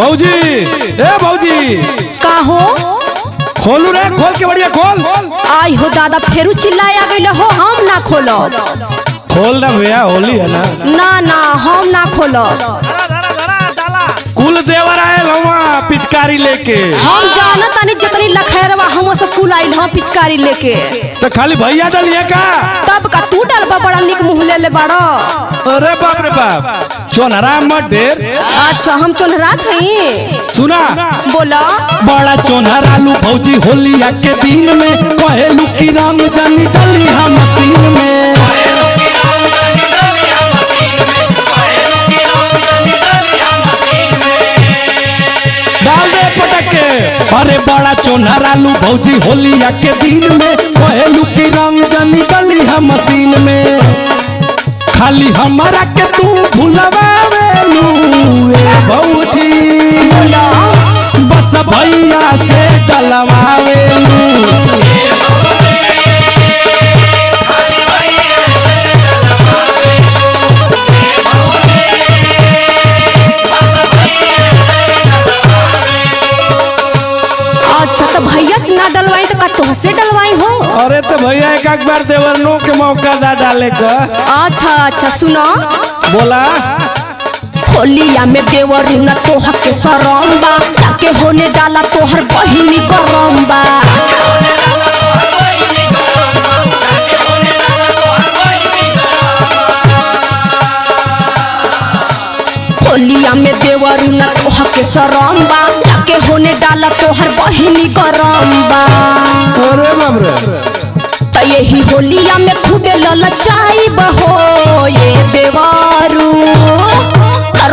भौजी ए भौजी का हो? खोलू रे, खोल के बढ़िया खोल। आई हो दादा फेरू चिल्लाया गई हो, हम ना खोलो। खोल ना भैया, होली है ना। ना ना हम ना खोलो। कुल देवर आए लवा पिचकारी लेके। हम जाना तानी जितनी लखैरवा हम सब कुल आइल हम पिचकारी लेके। तो खाली भैया डलिए का? तब का तू डलबा बड़ा निक मुँह ले बड़ा। अरे बाप रे बाप, चोनहरा मत ढेर। अच्छा हम चोनहरा थी। सुना बोला बड़ा चोनहरा लू भौजी होलिया के दिन में, कहेलू की राम जानी डली हम मशीन में। डाल दे पटक के। अरे बड़ा चोनहरा लू भौजी होलिया के दिन में, कहेलू की राम जानी डली हम मशीन में। खाली हमारा के तू भुलवावेलू ए भौजी, बस भैया से डलवावेलू। अच्छा तो भैया से ना डलवाई तो का तोह से डलवाई हो? अरे तो भैया एक बार देवरनों के मौका दा डाले का। अच्छा अच्छा सुनो बोला होलिया में देवर न तोह के सरम्बा, जाके होने डाला तोहर बहिनी गरम्बा। होलिया में देवर न तोह के सरम्बा, जाके होने डाला तोहर बहिनी गरम्बा। अरे बाप रे, तो यही होलिया में खूबे ललचाई बहो ये देवारू,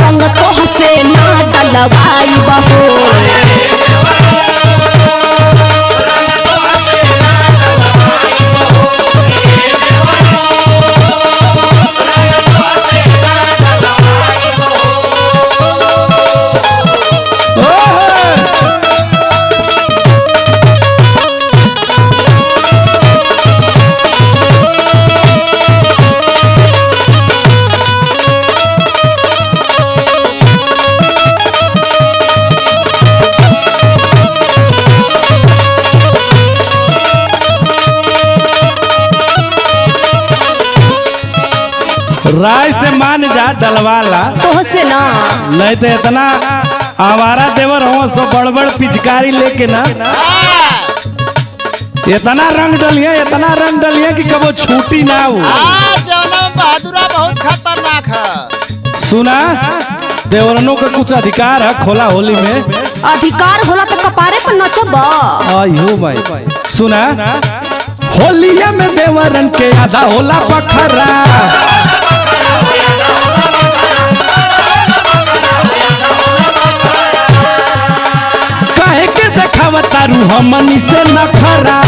रंग तोह से ना डलवाई बहो। राय से मान जा डलवाला तोह से ना। नहीं तो इतना हमारा देवर हो सो बड़ पिचकारी लेके ना इतना रंग डलिए कि कबो छूटी ना हो। बहादुरा बहुत खतरनाक है। सुना देवरनों का कुछ अधिकार है खोला होली में। अधिकार होला तो कपारे पर नचबा। आयो भाई सुना होलिया में देवरन के आधा होला बखरा। काहे के देखावा तारू हमनी से नखरा।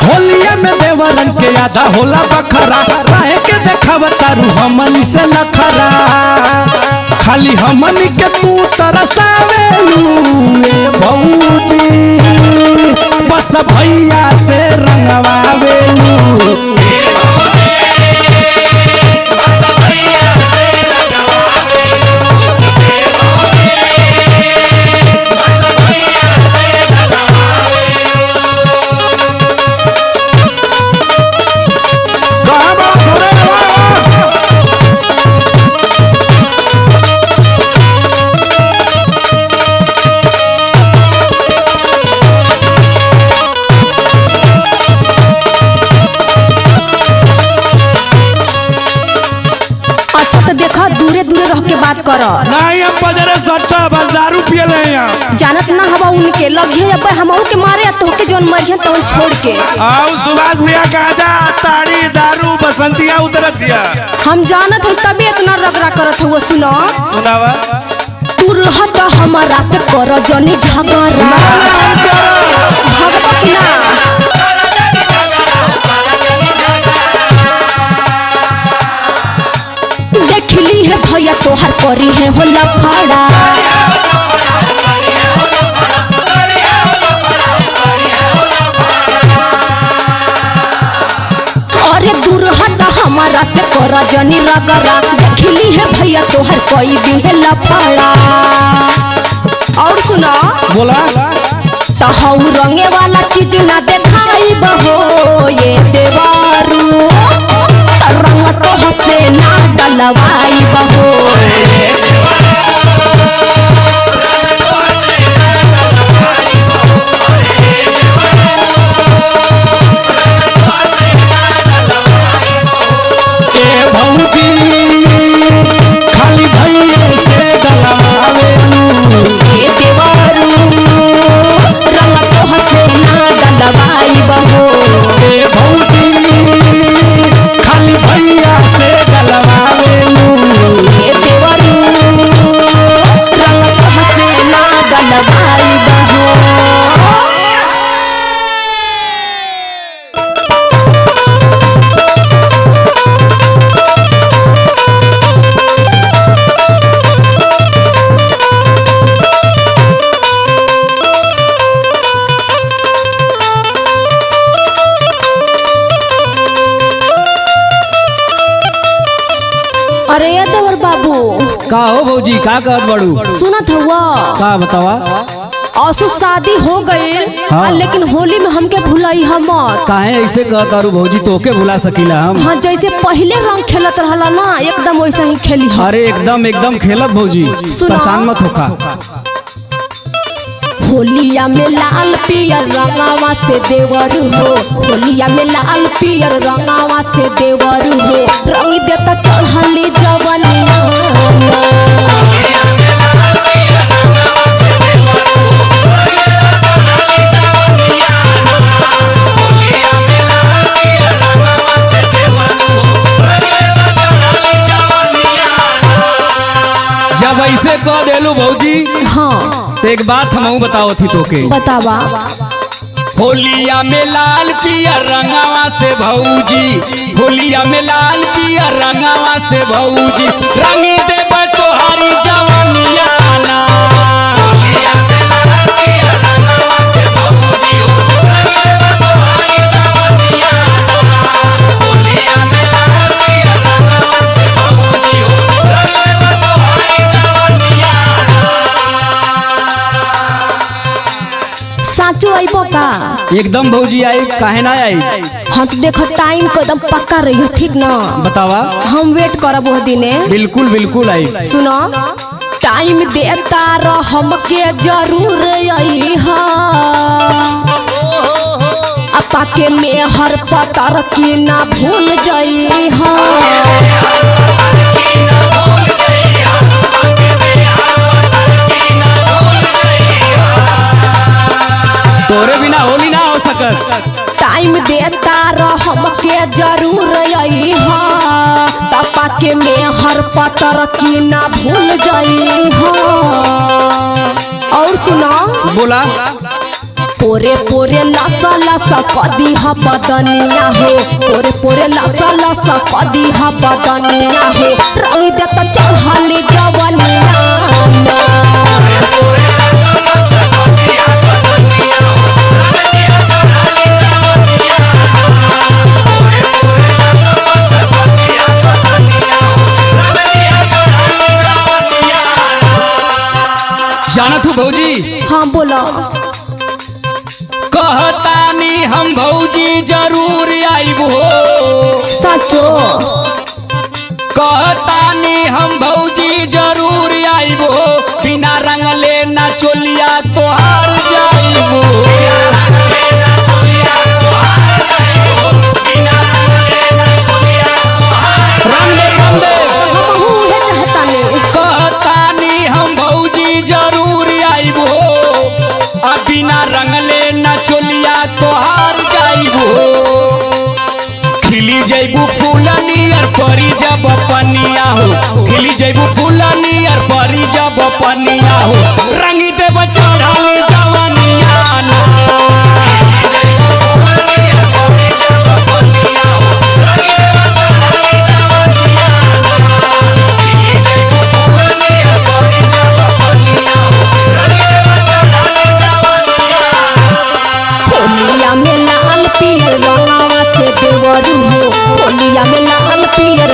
होलिया में देवरन के आधा होला बखरा, काहे के देखावा तारू हमनी से नखरा। खाली हमनी के तू तरसावेलू ए भौजी, बस भैया से रंगवावेलू। दूरे दूरे रह के बात कर। नहीं हम बजरे सट्टा बस दारू पिए ले यहाँ। जानत ना हवा उनके लगे अब हम के मारे तो के जोन मरिया तो छोड़ के। आओ सुभाष भैया कहा जा ताड़ी दारू बसंतिया उतरत दिया। हम जानत हूँ तभी इतना रगड़ा करत हुआ। सुनो सुनावा तू रहत हमारा से कर जनी झगड़ा भगवत ना। देखली है भैया तोहर करी है हो लफड़ा। अरे दूर हट से कोरा जनी रगरा देखली है भैया तोहर कोई दिन है लफड़ा। और सुना बोला तहु रंगे वाला चीज ना देखाई बहो ये देवारू रंग तो से ना डलवाई बहो। खाली भैया से डलवावेलू ये देवारू रंग तो से ना डलवाई बहो। ए भौजी खाली भैया से डलवावेलू ये देवारू रंग तो से ना डलवाई बहो। अरे देवर बाबू का हो भौजी का कहत बड़ू सुनत हुआ का बतावा असु शादी हो गई हाँ। लेकिन होली में हमके भुलाई हमर। काहे ऐसे कहत तारू भौजी तोके भुला सकीला हम। हाँ जैसे पहले रंग खेलत रहला ना एकदम वैसा ही खेली हम। अरे एकदम खेलब भौजी सुना। परेशान मत होखा। होलिया में लाल पियर रंगावा से देवर हो होलिया में लाल पियर रंगावा से देवर हो रंग देता चढ़ली जवनिया। जब ऐसे कह देलू भौजी हाँ तो एक बात हमहू बताओ थी तोके। बतावा होलिया में लाल पियर रंगावा से भौजी होलिया में लाल पियर रंगावा से भौजी रंगी देब तोहारी जवानिया ना। होलिया में लाल पियर रंगावा से भौजी रंगी देब तोहारी जवानिया ना। होलिया में लाल पियर रंगावा से भौजी रंगी देब तोहारी जवानिया साचो अइबो का एकदम भौजी आई काहे ना आई। हाँ तो देखो टाइम को एकदम पक्का रही हो ठीक ना। बतावा हम वेट करब वो दिने। बिल्कुल आई। सुनो टाइम देता रह हमके जरूर आई अपा के मेहर पतर की ना भूल जाई तोरे बिना होली ना हो सकत। टाइम देता रह हमके जरूर आई पापा के मेहर पतर की ना भूल जाई और सुना बोला पोरे पोरे लसा लसा कदी हा बदनिया हो पोरे पोरे लसा लसा कदी हा बदनिया हो रंग देता चढ़ली जवनिया। जानत हूँ भौजी हाँ बोलो कहतानी हम भौजी जरूर आइब हो। सचो कहतानी हम भौजी जरूर आइब हो बिना रंगले ना चोलिया तोहार जाइब कहतानी हम भौजी जरूर आइब हो बिना रंगले ना चोलिया तोहार जाइब हो। खिली जैबू फूलनी और परी जब पनिया हो खिली जैबू फूलनी और परी जब पनिया हो रंगी देव चढ़ाली जवानिया ना। होलिया में लाल पियर रंगावा से देवर हो होलिया में लाल पियर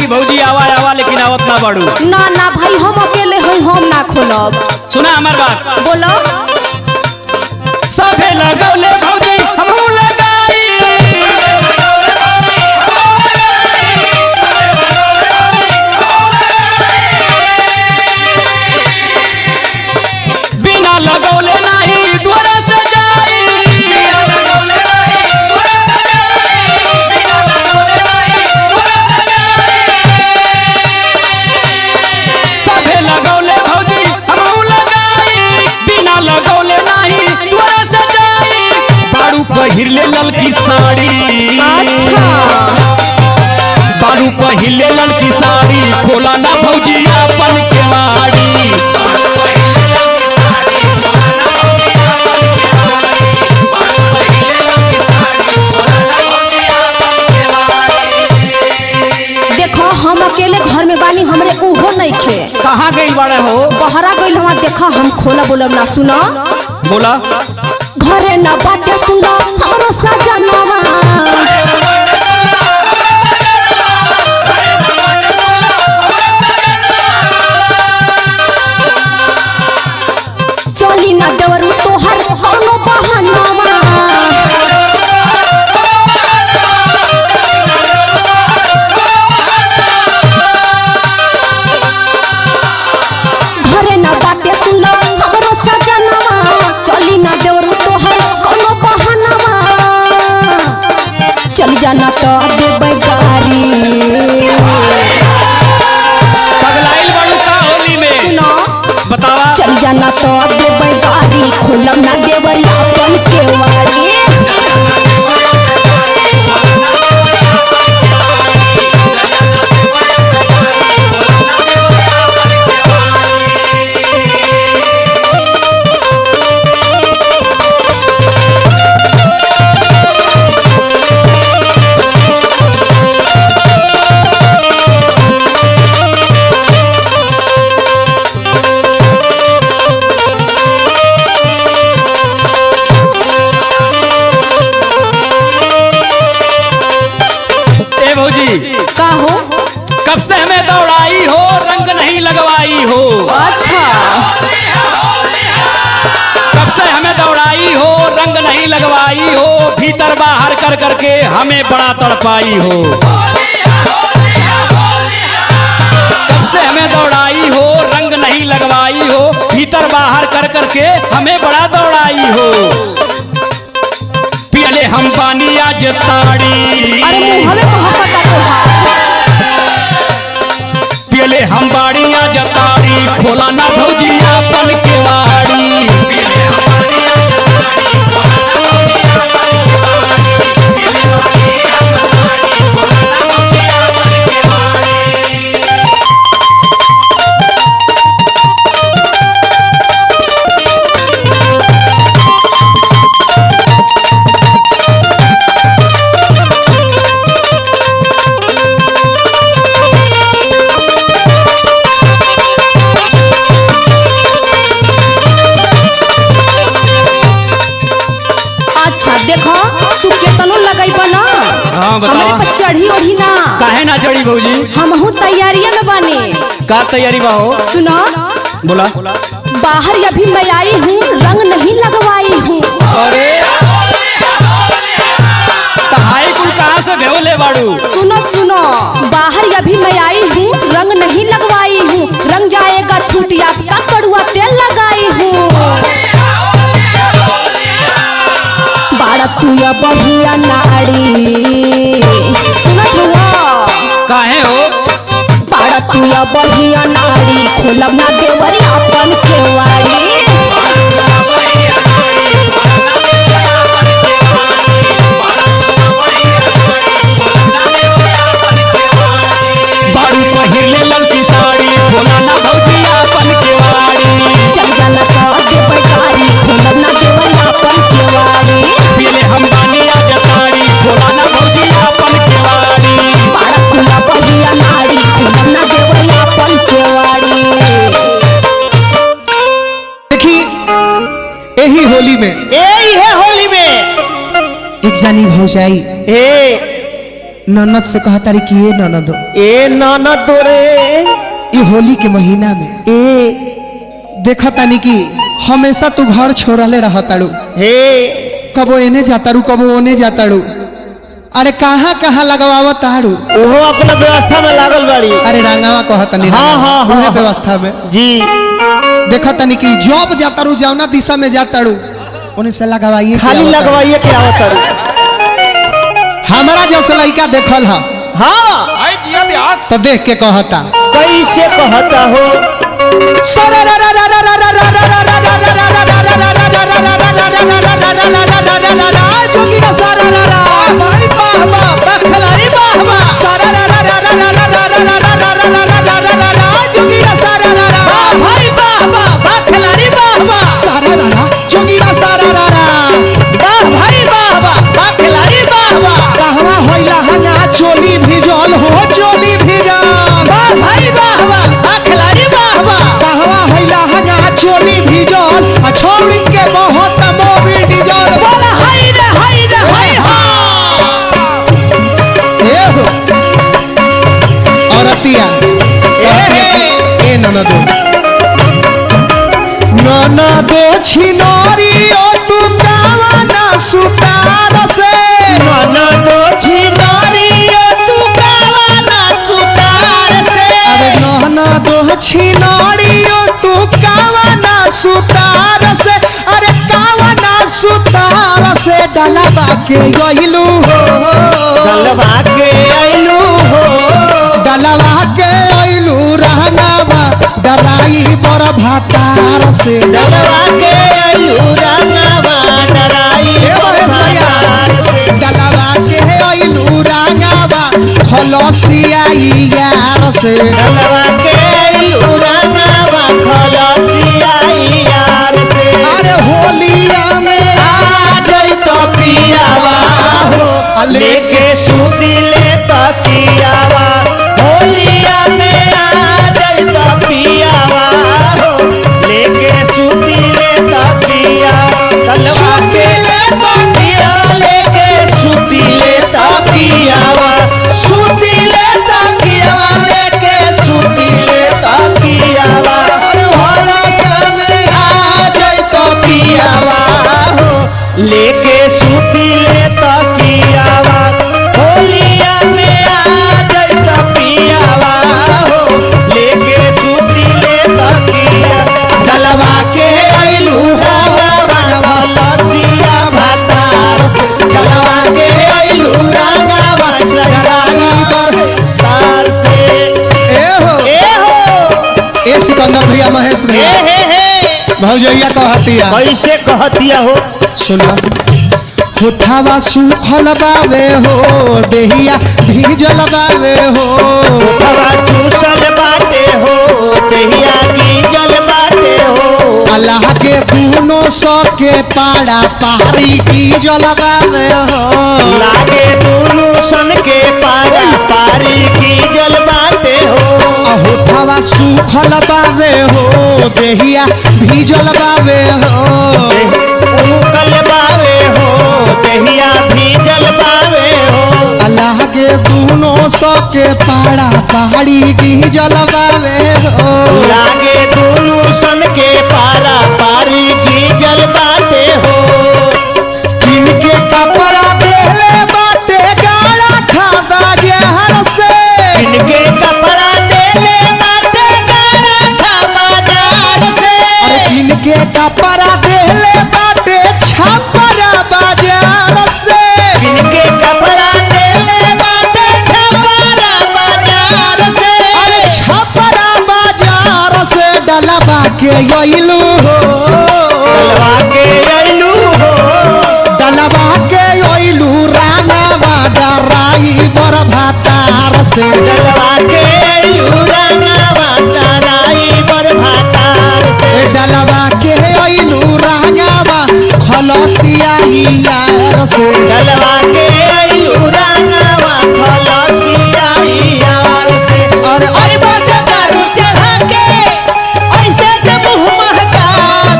कि भौजी आवा आवा लेकिन आवत ना बाड़ू। ना ना भाई हम अकेले हैं, हम ना खोलब। सुना हमार बात। बोलो। सभे लगौले भौजी हमहू लगाई, बिना लगौले नहीं द्वारा से जाई, बिना लगौले नहीं द्वारा से जाई, बिना लगौले नहीं द्वारा से जाई। सभे लगौले भौजी हमहू लगाई, बिना लगौले नहीं द्वारा से जाई। बारू पहिरले ललकी साड़ी, अच्छा बारू पहिरले ललकी साड़ी, खोला ना भौजी अपन केवाड़ी। देखो हम अकेले घर में बानी, हमरे उहो नहीं खे। कहाँ गई बाड़े हो? बहरा गइल हमार, देखा हम खोला बोलब ना। सुनो बोला। घरे ना बाटे सुनो हमरो सजनवा, चली ना देवरू तोहर कोनो बहानवा। घरे ना बाटे सुनो हमरो सजनवा, चली ना देवरू तोहर कोनो बहानवा। चली जाना तो देबै गारी। पगलाइल बाड़ू का होली में? सुनो बतावा। चली जाना तो देबै गारी, खोलब ना देबै अपन केवाड़ी। ए भौजी का हो? कब से हमें दौड़ाई हो, रंग नहीं लगवाई हो। अच्छा कब से हमें दौड़ाई हो, रंग नहीं लगवाई हो, भीतर बाहर कर करके हमें बड़ा तड़पाई हो। कब से हमें दौड़ाई हो, रंग नहीं लगवाई हो, भीतर बाहर कर करके हमें बड़ा दौड़ाई हो। पियले हम पानी आज ताड़ी, अरे मुँह हमें कहाँ पता तोहार। पियले हम बाड़ी आज ताड़ी, खोला ना भौजी अपन केवाड़ी। अच्छा देखो तू केतनो लगैबा ना, हाँ, बतावा। हमरे पर चढ़ी ओढ़ी ना। काहे ना चढ़ी भौजी? हमहू तैयारिया में बानी। का तैयारी बा हो? सुनो बोला। बाहर अभी मैं आई हूँ, रंग नहीं लगवाई हूँ। अरे हाई कुल कहाँ से भेवले बाड़ू? सुनो सुनो बाहर अभी मैं आई हूँ, रंग नहीं लगवाई हूँ। रंग जाएगा छूट आपका, कड़ुआ तेल लगाई हूँ। बाड़ा तू या बढ़िया नाड़ी, सुनत हुआ? काहे हो? बाड़ा तू या बढ़िया नाड़ी, खोलब ना देवरी अपन केवाड़ी। बाड़ू पहिरले ललकी साड़ी, खोला ना भौजी अपन केवाड़ी। चल जाना तो देबै गारी, खोलब ना देवरी अपन केवाड़ी। पियले हम बानी आज ताड़ी, खोला ना भौजी अपन केवाड़ी। बाड़ा तू या बढ़िया नाड़ी, खोलब ना देवरी अपन केवाड़ी। देखी यही होली में ए है होली में एक जानी भौजाई ननद से कहतारी कि ये ननद ए ननद रे ये होली के महीना में देखा तानी कि हमेशा तू घर छोड़ले रहताड़ू, हे कबो एने जाताड़ू कबो ओने जाताड़ू। अरे कहाँ कहाँ लगवावा ताड़ू? ओहो अपना व्यवस्था में लागल बाड़ी। अरे रांगावा कहतनी हाँ, उहे व्यवस्था में जी देखा तनी कि जॉब जाताड़ू जौना दिशा में जाताड़ू उन्हें से लगवाइए खाली लगवाइए के आवत तारू। हमारा जैसे लड़का देखल हा हाँ आई दिया ब्याह तो देख के कहता कैसे कहता हो चोली भिजल हो चोली भिजल भाई वाह वाह वाह खिलाड़ी वाह वाह कहवा होइला हगा चोली भिजल आ छोड़ी के बहुत मोबी डीजल बोला हाय रे हाय हा ए हो औरतिया ए ननदो ननदो छिनोरी ओ तू कावा ना सुतार से ननदो छिनारी तू कावा ना सुतार से अरे ननदो छिनोरी ओ तू कावा ना सुतार से अरे कावा ना सुतार से डलवा के गइलू हो गलवा के आइलू हो डलवा के अइलू रहनावा डराई बर भातार से गलवा के आइलू रंगवा डराई डलवा के अइलू रंगावा खलसियाई यार से गलवा के आइलू रंगवा खलसिया यार से अरे होलिया में आ गई तो पियावा हो लेके सुदिले तकियावा होलिया में आ जाई त पियावा हो लेके सुदिले तकिया गलवा के तकिया लेके सुदिले तकियावा सुदिले तकियावा लेके सुदिले तकियावा होलिया में आ जाई त पियावा हो लेके सुदिले तकियावा होलिया में आ जाई त पियावा हो लेके सुदिले तकिया गलवा के आइलू हो लसिया भातार गलवा के आइलू रंगावा डराई बर तार से ए हो ए सिकंदर भैया महेश भैया हे भौजैया कहतिया कैसे कहतिया हो सुना होठावा सुखल बावे हो देहिया भीजल बावे हो हवा चूसल बाटे हो देहिया गीजल बाटे हो अल्लाह के दूनो सौ के पाड़ा पहाड़ी की जलबावे हो लागे दोनों सन के पारा पारी गीजल बाटे हो होठावा सुखल बावे हो देहिया भीजल बावे हो उकल बावे हो देहिया भीजल बावे हो अल्लाह के दूनो सौ के पाड़ा पहाड़ी की जलबावे हो लागे दोनों सन के पारा पारी गीजल बाटे हो इनके कपड़ा देले बाटे गाड़ा खादा जहर से इनके कपड़ा देले बाटे गारा था बाजार से अरे इनके कपड़ा देले बाटे छपरा बाजार से इनके कपड़ा देले बाटे छपरा बाजार से अरे छपरा बाजार से डलवा के अइलू हो गलवा के आइलू हो डलवा के अइलू रानावा डराई बर भातार से गलवा के आइलू रंगवा डराई बर भातार से डलवा के अइलू रानावा खलसिया यार से गलवा के आइलू रंगवा खलसिया यार से अरे अरे बाजा दारू चढ़ा के ऐसे के मुंह महका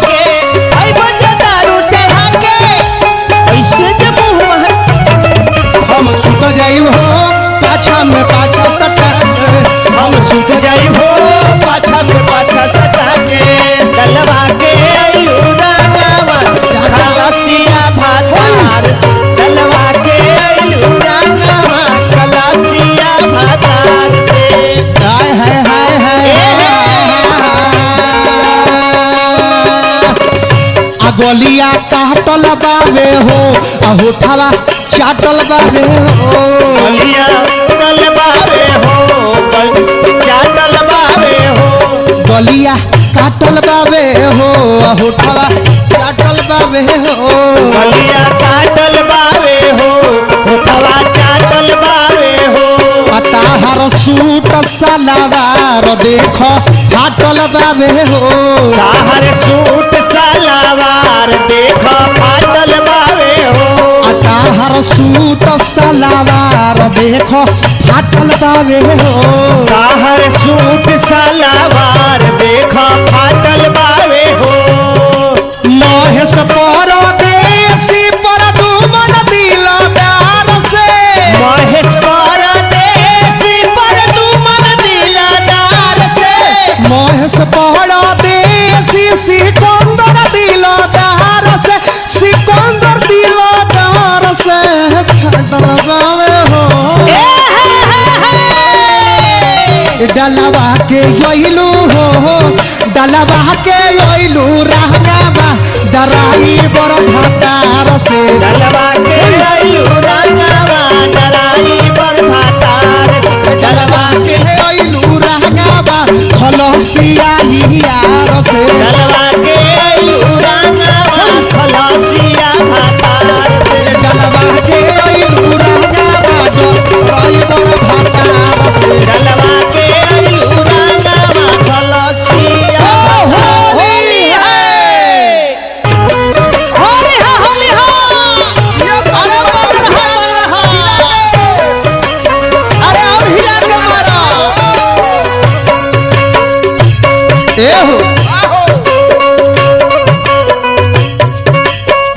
के अरे बाजा दारू चढ़ा के ऐसे के मुंह महका हम सुख जाइब हो गलिया काटल बावे हो आ होठवा चाटल बावे हो गलिया काटल बावे हो चाटल बावे हो गलिया काटल बावे हो आ होठवा चाटल बावे हो गलिया काटल बावे हो होठवा चाटल बावे हो ताहर सूट सलवार देख फाटल बावे हो ताहर सूट सलवार देख फाटल बावे हो ताहर सूट सलवार देख फाटल बावे हो ताहर सूट सलवार देख फाटल बावे हो महेश परदेसी पर दुमन दिलदार से महेश परदेसी पर दुमन दिलदार से महेश परदेसी सिकंदर दिलदार से सिकंदर दिलदार से फाटल बावे हो डलवा के योइलू हो डलवा के योइलू रहंगावा डराई बर भतार से डलवा के योइलू रहंगावा डराई बर भतार डलवा के योइलू रहंगावा खलसिया यार से डलवा के योइलू रहंगावा खलसिया भतार डलवा के योइलू रहंगावा डराई बर भतार से डलवा के योइलू रहंगावा खलसिया होली है होली है होली है अरे बगल अरे और हिला के मारा ए हो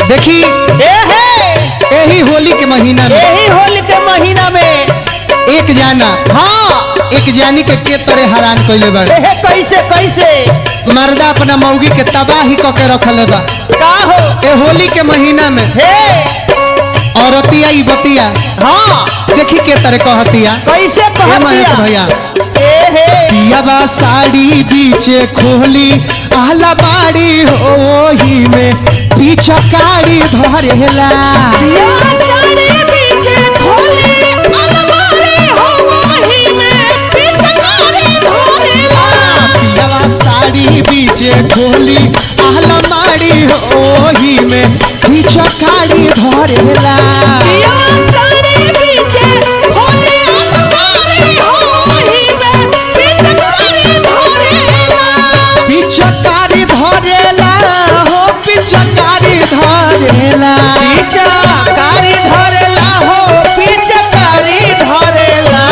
देखी यही होली के महीना में यही होली के महीना में एक जाना हाँ एक जानी के तरह हैरान कइले बा कैसे कैसे मर्दा अपना मौगी के तबाही क के रखले बा का हो ए होली के महीना में हे औरतिया ई बतिया हाँ देखी के तरह कहतिया कैसे ए महेश भैया पिया बा साड़ी बीचे खोली आहला बाड़ी होही में पीछा कारी धरेला पियावा साड़ी बीचे खोली आहला माड़ी होही में पीछा कारी धरेला पिचकारी धरेला हो पिचकारी धरेला पिचकारी धरेला हो पिचकारी धरेला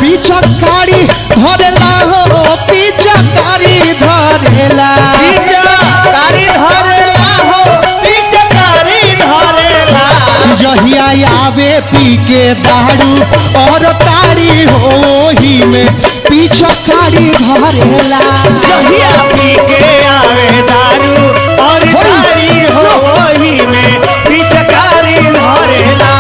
पिचकारी धरेला हो पिचकारी धरेला पिचकारी धरेला हो पिचकारी धरेला जहिया आवे पी के दारू और तारी होही में पिचकारी धरेला जहिया पी के आवे दारू और तारी हो वही में पिचकारी धरेला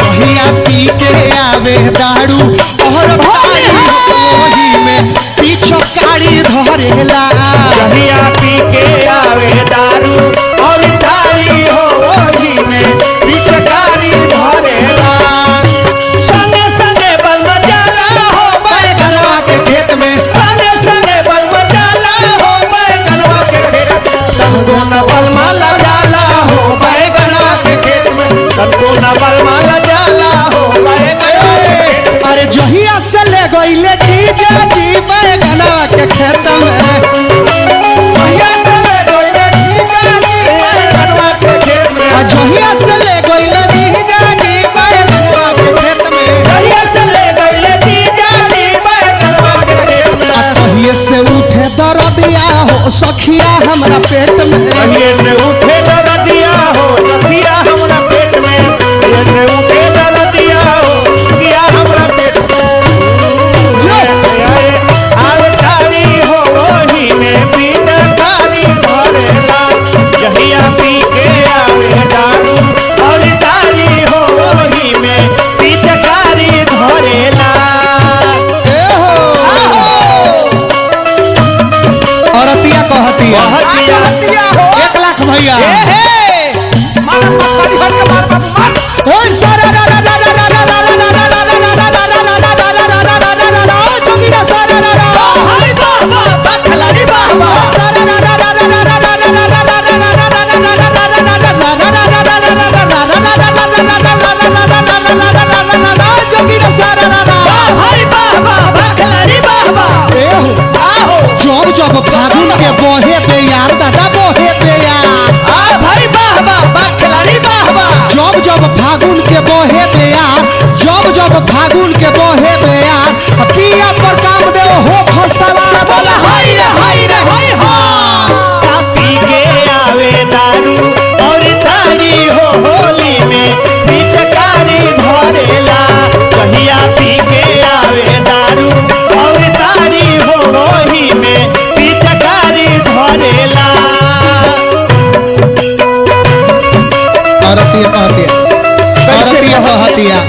जहिया पी के आवे दारू और तारी होही में पिचकारी धरेला जहिया पी के आवे दारू और तारी हो वही में पिचकारी धरेला संगे संगे बलम जाला हो बैगनवा के खेत में संगे संगे बलम जाला हो बैगनवा के खेत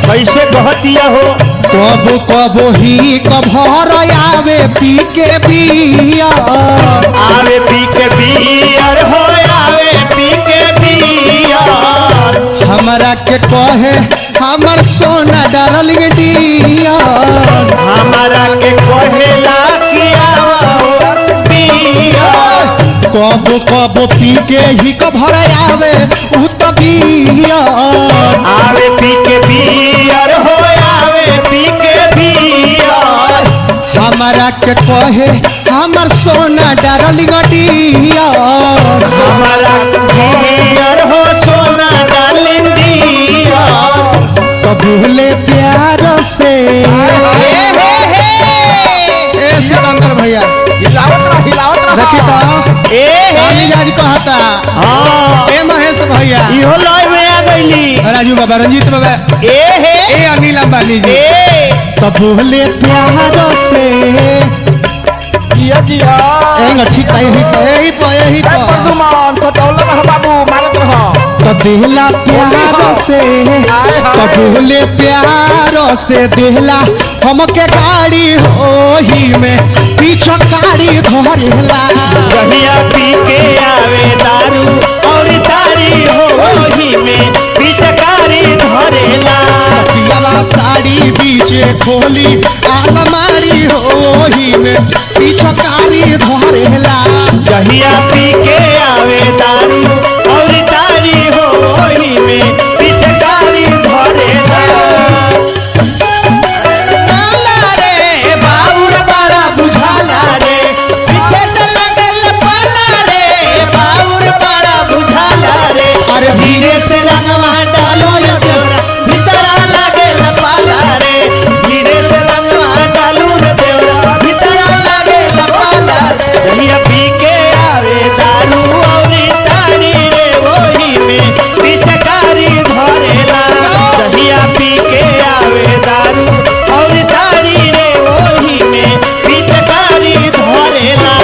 कैसे कहतिया हो कबो कबो ही कभर आवे पी के बिया आवे पी के बियर हो आवे पी के बियर हमरा के कहे हमर सोना डार्लिंग डियर हमारा के कहेला किया बियर कबो कबो पी के ही कभर आवे उ तो बिया आवे पी के बियर हो आवे पी के बियर हमरा के कहे हमर सोना डार्लिंग डियर हमारा बियर हो सोना डार्लिंग डियर कबूले प्यार से ए सिकंदर भैया देखी तो आज कहता हाँ ए महेश भैया इहो लय में आ गईली राजू बाबा रंजीत बाबा ए हे ए अनिल अंबानी जी ए कबूले प्यार से जिया जिया एंग ठीक है ही दुमान सटौला रह बाबू मारत रह तो दिला प्यार से कबूले प्यार से दिला हमके गाड़ी होही में पीछे गाड़ी धरेला कहिया पी के आवे दारू और तारी हो ही में पिचकारी धरेला पियावा साड़ी बीचे खोली आलमारी होही में पीछे गाड़ी धरेला कहिया पी के आवे दारू और तारी हो ही में पिचकारी धरेला रे बाबूर बड़ा बुझाला रे पीछे से लगल पाला रे बाबूर बड़ा बुझाला रे अरे धीरे से रंगवा डालो ये देवरा भीतरा लागे पाला रे धीरे से रंगवा डालू रे देवरा भीतरा लागे पाला कहिया पी के आवे दारू और तारी रे वही में पिचकारी धरेला कहिया पी के आवे दारू और तारी रे वही में पिचकारी धरेला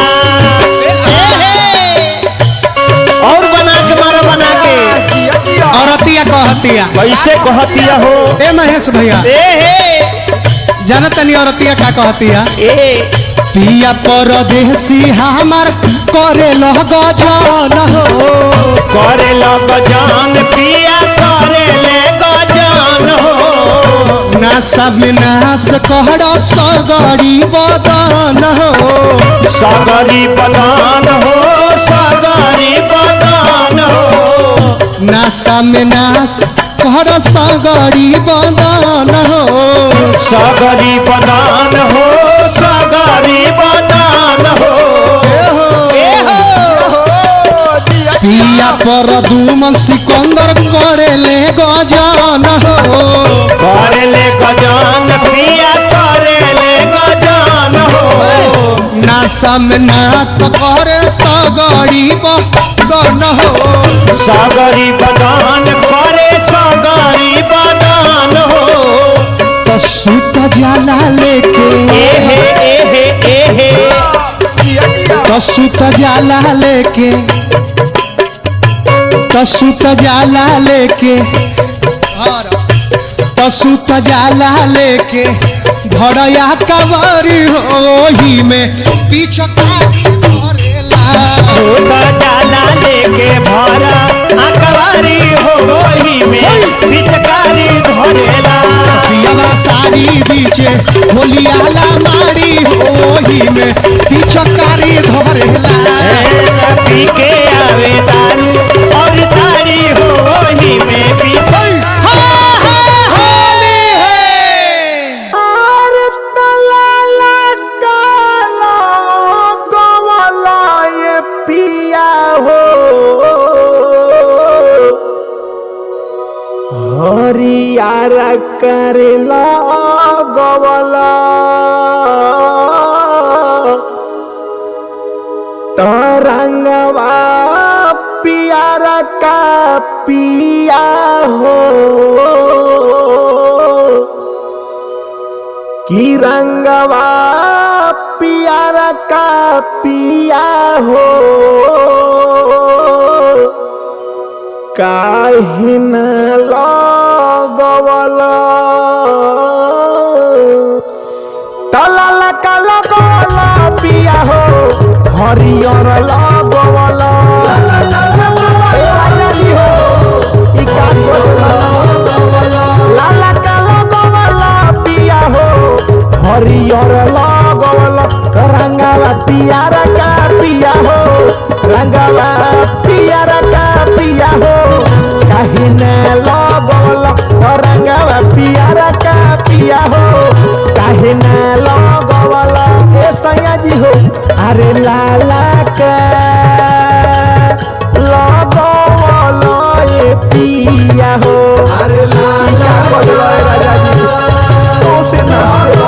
और बना के मारा बना के औरतिया कहतिया कैसे कहतिया हो ए महेश भैया ए हे जानत नहीं औरतिया का कहतिया ए पिया परदेसी हमार करे लग जान हो करे लग जान पिया करे ले गजान हो नासा में नास कहड़ सगड़ी बदन हो सगरी बदान हो सगरी बदान हो नासा में नास कहड़ सगड़ी बदन हो सगरी बदान हो सगरी बदान हो पिया पर दुमन सिकंदर करे ले गजान हो करे ले गजान पिया करे ले गजान हो नासा में नास करे सगड़ी बदन हो सगरी बदान करे सगरी बदान हो तो सुत जाला लेके एहे एहे एहे तो सुत जाला लेके तो सुत जाला लेके तो सुत जाला लेके भड़या कवरी होही में पीछे धरेला सोता जाला लेके भरा अकवारी हो गोही में पिचकारी धरेला पियावा सारी बीचे होलियाला मारी होही में पीछे धरेला पी के आवे दारू और तारी हो गोही में होली है हरियारा करेला गवला तरंगवा पियारा का पिया हो कि रंगवा पियारा का पिया हो काहे न लगवल तलाला का लगवल पिया हो हरियर लगवल ए राजा जी हो ई का लाला का लगवल पिया हो हरियर लगवल रंगावा पियारा का पिया हो रंगावा पियारा का पिया हो काहे न लगवल रंगावा पियारा का पिया हो काहे न लगवल ए सैया जी हो अरे लाला का लगवल ए पिया हो अरे लाला का राजा जी तो से नाचते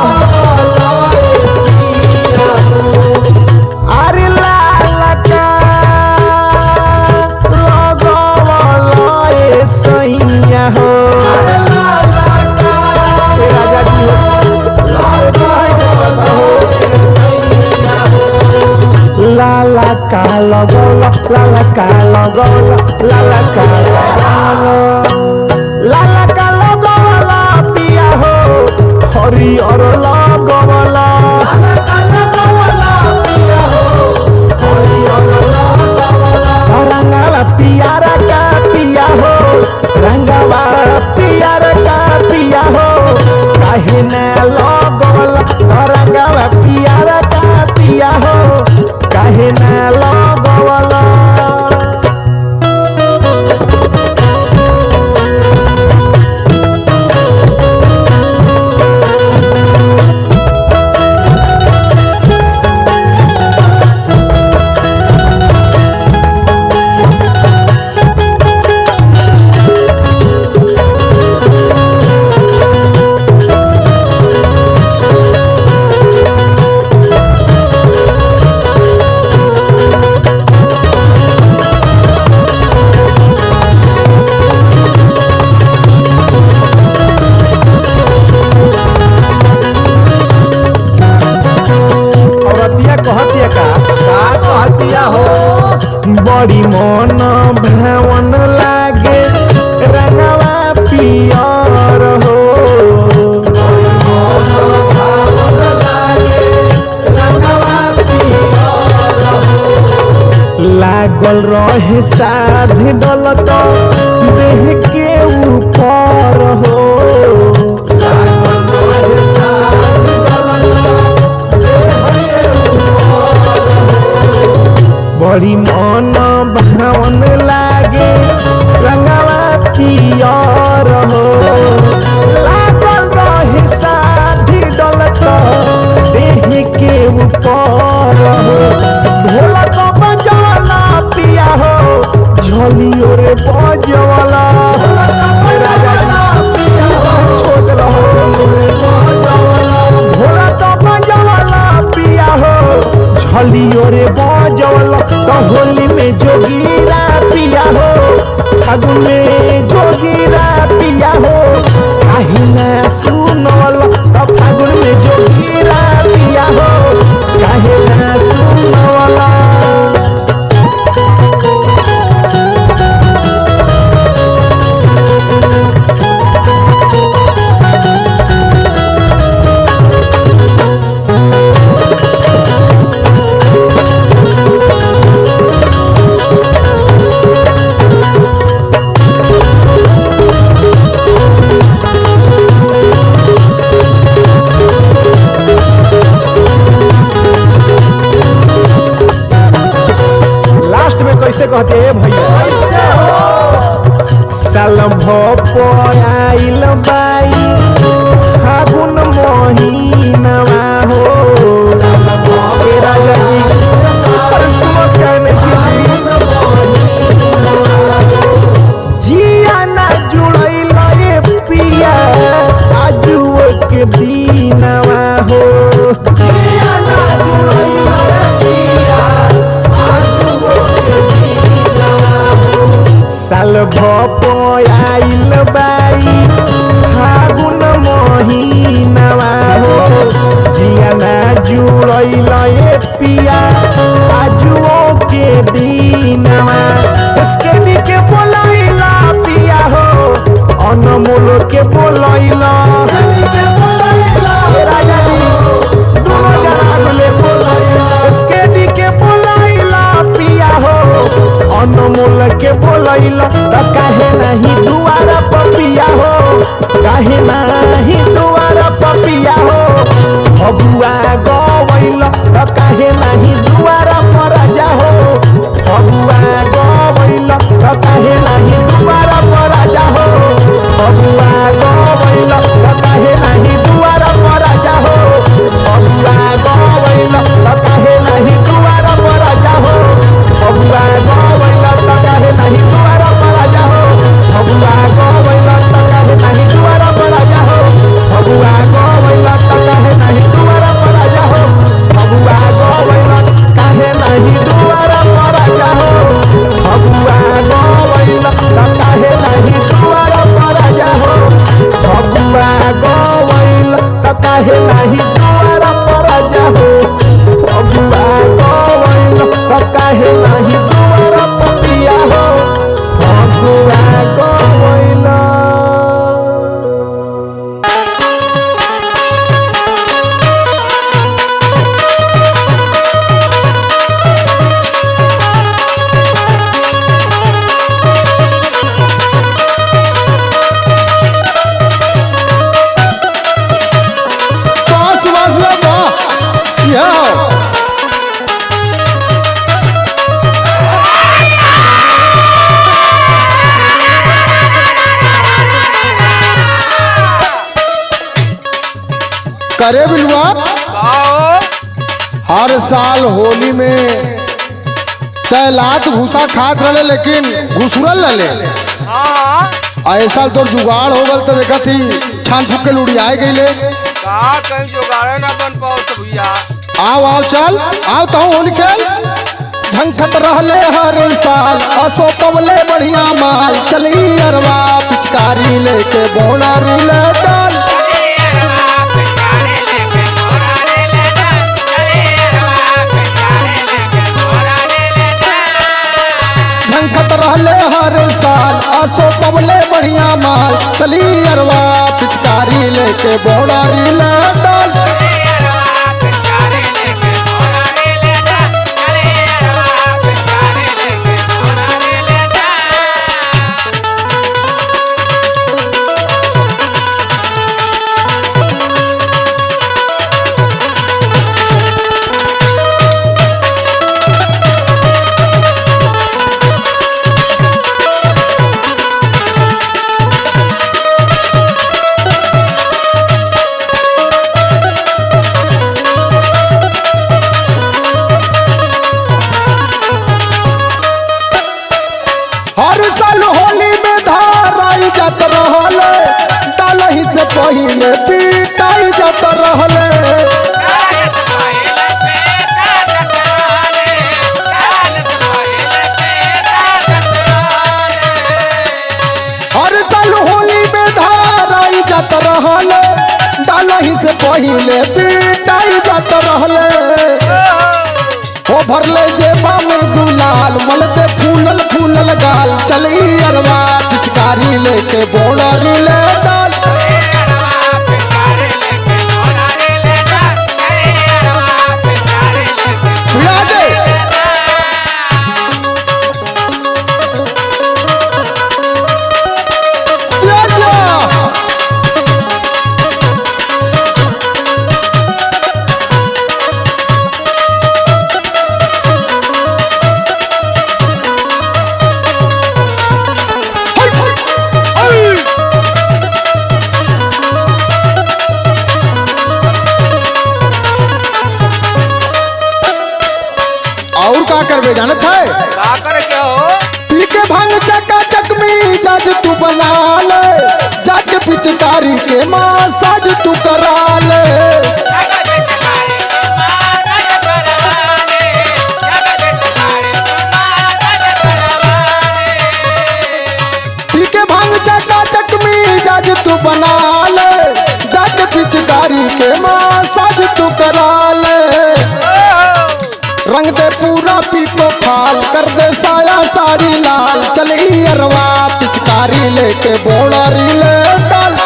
अरे लाला का लगवल ए सैया हो अरे लाला का राजा जी लाला का लगवल लाला का लगवल लाला का लाला का लगवल पिया हो हरियर लगवल रंगावा पियारा का पिया हो रंगावा पियारा का पिया हो काहे न लगवल रंगावा पियारा का पिया हो काहे न लगवल बड़ी मन भावन लागे रंगवा पियर हो लागल रहे साध डलत देह के ऊपर हो बड़ी मन भावन लागे रंगवा पियर हो लागल रहे साधी डलत देह के ऊपर हो ढोलक बजवला पिया हो झोलियो रे बजवला राजा छोड़ ढोलक बजवला पिया हो झलियो रे बजवल तो होली में जोगीरा पिया हो फागुन में जोगीरा पिया हो काहे न सुनवल तो फागुन में जोगीरा पिया हो काहे न सुनवल कैसे कहते हैं भैया साल भइल बाई फागुन महीनवा हो राजा जी जिया ना जुड़ल पिया आजुओ के दीनवा हो जिया ना साल भइल बाई फागुन महीनवा हो जिया ना जुड़ल पिया आजुओ के दीनवा उसके नीचे बोलाइल काहे नाही दुआर पपिया हो फगुआ गवैल काहे नाही दुआर पर राजा हो फगुआ गवैल काहे नाही दुआर पर राजा हो फगुआ गवैल काहे नाही दुआर पर राजा हो फगुआ गवैल काहे नाही दुआर पर राजा हो फगुआ गवैल काहे नाही दुआर पर राजा हो फगुआ गवैल काहे नाही दुआर पर राजा हो फगुआ गवैल काहे नाही दुआर पर राजा हो फगुआ गवैल काहे नाही दुआर पर राजा हो फगुआ गवैल काहे नाही दुआर पर राजा हो फगुआ गवैल काहे नाही दुआर पर राजा हो फगुआ गवैल काहे नाही दुआर पर पिया हो फगुआ गवैल करे बिलुआ हर साल होली में तैलात भूसा खात रहे लेकिन घुसुरल रहे ऐसा तो जुगाड़ हो गल तो देखा थी छान फूक के लुड़ियाए गई कहीं जुगाड़े ना बन पाओ तो भैया आओ आओ चल आओ तो होली खेल झंखत रहले हर साल असो पवले बढ़िया माल चली अरवा पिचकारी लेके बोनारी ले डाल झंखत रहले हर साल असो पवले बढ़िया माल चली अरवा पिचकारी लेके बोनारी ले डाल हर साल होली में धाराई जात रहले डालही से पहिले पीटाई जात रहले हर साल होली में धाराई जात रहले डालही से पहिले पीटाई जात रहले हो भरले जेबा में गुलाल मलते फूलल फूलल गाल चली अरवा पिचकारी लेके बोनारी ले डाल भिड़ा दे जा जा और का करबे जानत है का करे क्या हो पी के भांग चका चकमी जाज तू बना ले जाके पिचकारी के मासाज तू करा ले पी के भांग चका चकमी जाज तू बना ले जाके पिचकारी के मासाज तू करा ले रंग दे पूरा पीको फाल कर दे साया साड़ी लाल चली अरवा पिचकारी लेके बोनारी ले डाल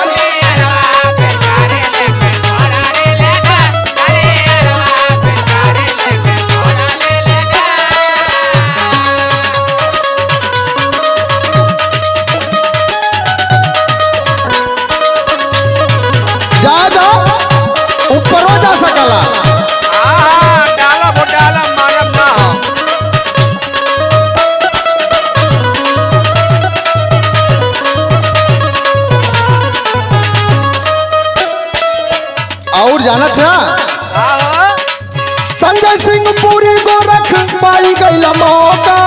और जाना था संजय सिंह पूरी गोरख पाई गई मौका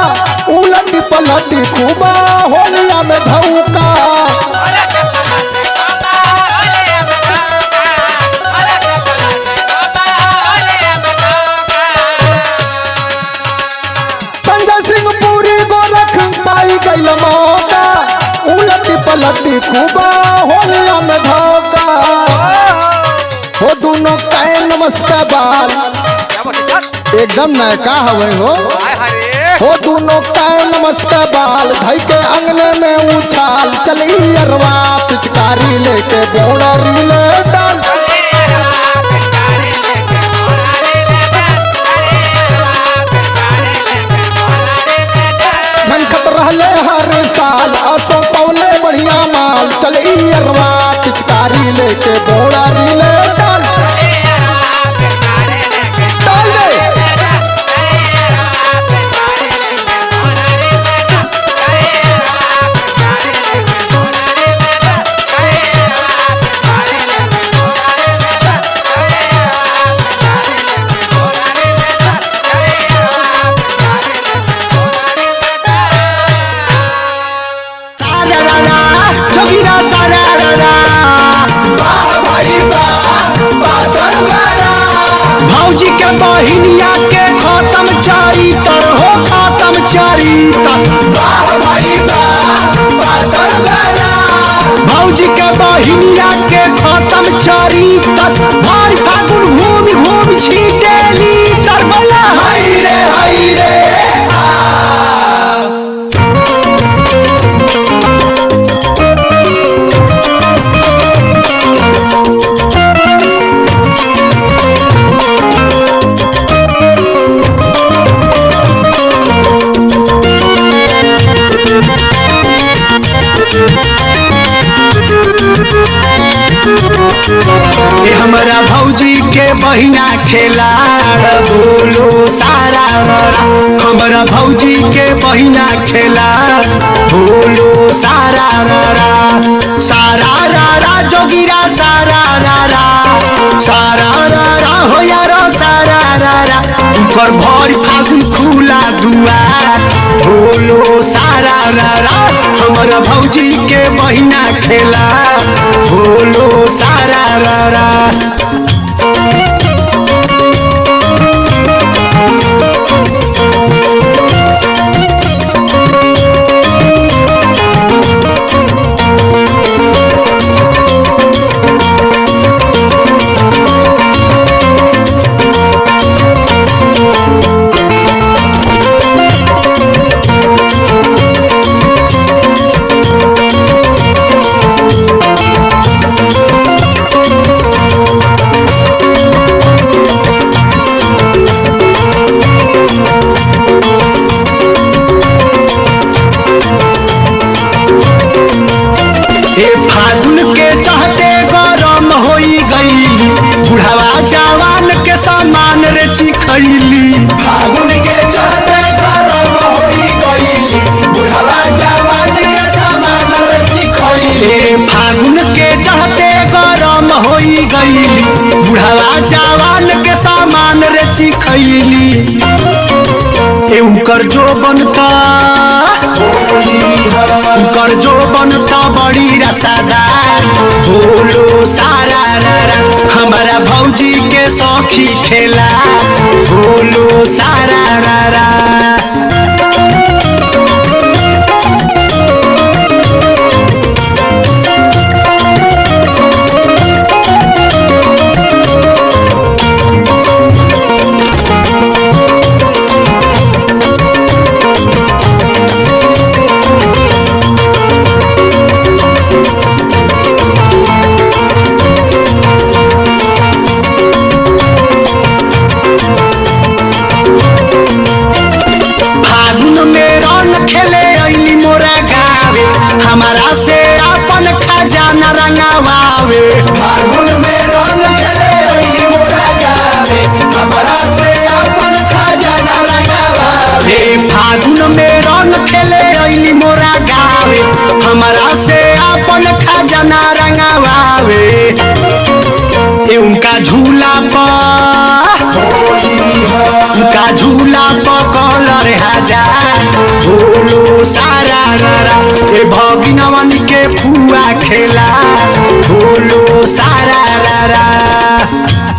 उलटी पलटी खूबा होलिया में धौका संजय सिंह पूरी गोरख पाई गई मौका उलटी पलटी खूबा होलिया में धौका हो दोनों कै नमस्कार बाल एकदम नयका हवे हो दोनों कै नमस्कार बाल भाई के अंगने में उछाल चली अरवा पिचकारी लेके बोड़री ले डाल झनकत रहले हर साल असो पौले बढ़िया माल चली अरवा पिचकारी लेके बोड़री ले डाल भौजी के बहिनिया के खत्म चरितर हो खत्म चरितर भौजी के बहिनिया के खत्म चरितर भर फागुन घूम घूम छीटेली तरबला हई रे हमारा भौजी के बहिना खेलाड़ बोलो सारा हमारा भौजी के बहिना खेलाड़ बोलो सारा सारा रा जोगिरा सारा रा हो यारो सारा ऊपर भर फागुन खुला दुआर बोलो सारा हमारा भौजी के बहिना खेला बोलो सारा फागुन के चहते गरम होई गईली बुढ़ावा जवान के सामान रे चिखैली फागुन के चहते गरम होई गईली बुढ़ावा जवान के सामान रे चिखैली फागुन के चहते गरम होई गईली बुढ़ावा जवान के सामान रे चिखैली उनकर जो बनता बड़ी रसादार बोलो सारा हमारा भौजी के सौखी खेला बोलो सारा हमारा से अपन खजाना रंगवावे फागुन में रंग खेले मोरा गावे हमारा से अपन खजाना रंगवावे फागुन में रंग खेले मोरा गावे हमारा से अपन खजाना रंगवावे उनका झूठ पर हजार बोलो सारा रारा ए भगिनवन के फुआ खेला बोलो सारा रारा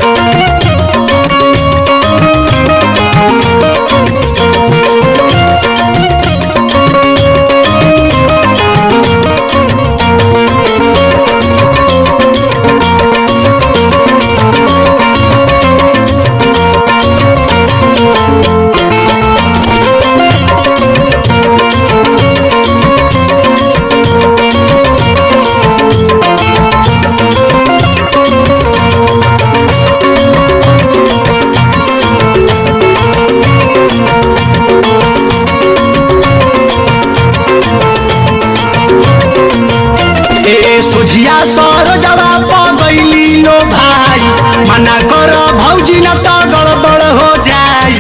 सोझिया सरोजवा पगैली लो भाई मना कर भौजी न त गड़बड़ हो जाई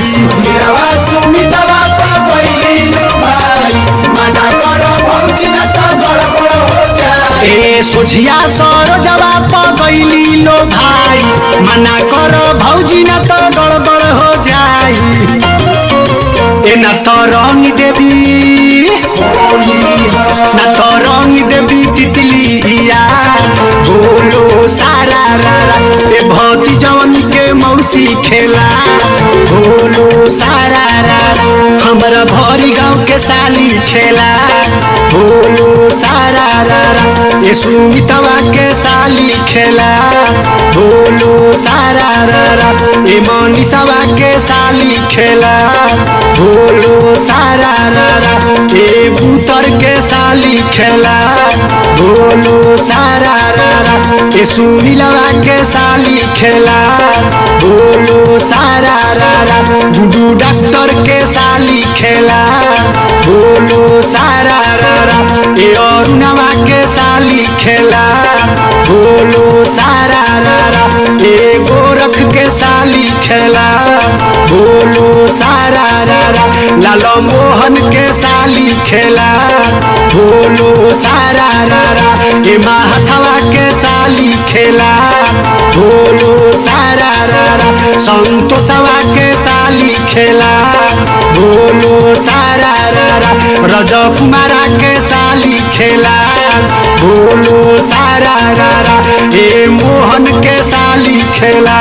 सुमितवा पगैली लो भाई मना कर भौजी न त गड़बड़ हो जाई ए सोझिया सरोजवा पगैली लो भाई मना कर भौजी न त गड़बड़ हो जाई ए न त रंग देवी न तो रंग देवी तितलिया बोलो सारा रारा ए भौती जवन के मौसी खेला बोलो सारा रारा हमारा भरी गाँव के साली खेला बोलो सारा रारा ए सुमितवा के साली खेला बोलो सारा रारा ए मनीषवा के साली खेला बोलो सारा रारा ए बूतर के साली खेला बोलो सारा रारा ए सुनीलवा के साली खेला बोलो सारा रारा गुडू डॉक्टर के साली खेला बोलो सारा रारा ए अरुणवा के साली खेला बोलो सारा रारा ए गोरख के साली खेला बोलो सारा रारा लालो मोहन के साली खेला बोलो सारा रारा ए महाथवा के साली खेला बोलो सारा रारा संतोषवा के साली खेला बोलो सारा रारा रज कुमारा के साली खेला बोलो सारा रारा ए मोहन के साली खेला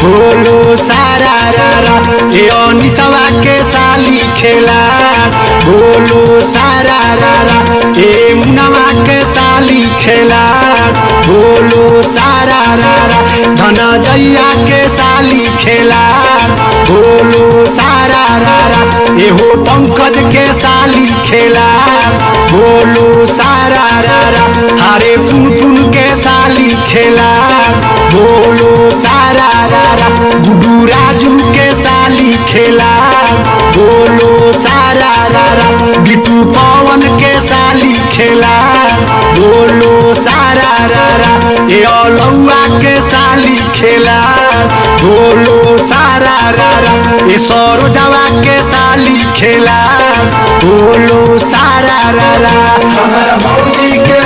बोलो सारा रारा ए अनिसवा के साली खेला बोलो सारा रारा ए मुनवा के साली खेला बोलो सारा रारा धनजैया के साली खेला बोलो सारा रारा एहो पंकज के साली खेला बोलो सारा रारा हरे पुन के साली खेला बोलो सारा रारा गुडू राजू के साली खेला बोलो सारा रारा बिटू पवन के साली खेला बोलो सारा रारा ए अलौआ के साली खेला बोलो सारा रारा ए सरोजवा के साली खेला बोलो सारा रारा हमारा भौजी के